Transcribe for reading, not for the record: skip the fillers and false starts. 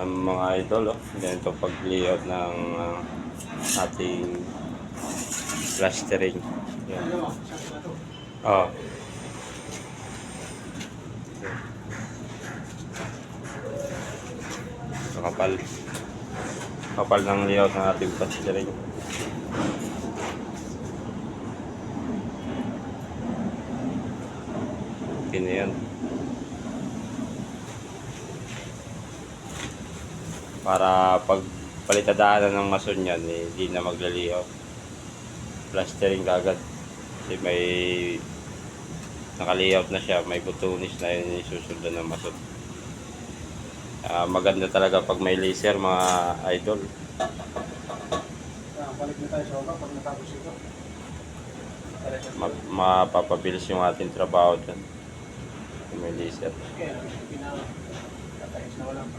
ang mga idol, ganito pag-layout ng ating plastering. Yan. Oh. Kapal. Kapal ng layout ng ating plastering. Okay na yan. Para pag palitadaanan ng mason yan, hindi na maglalayout. Plastering kagad. Kasi may naka-layout na siya, may butunis na yun isusundan ng mason. Maganda talaga pag may laser, mga idol. Balik na tayo sa ulo pag natapos ito. Mapapabilis yung ating trabaho dyan. May laser. Okay, pinakatayos na walang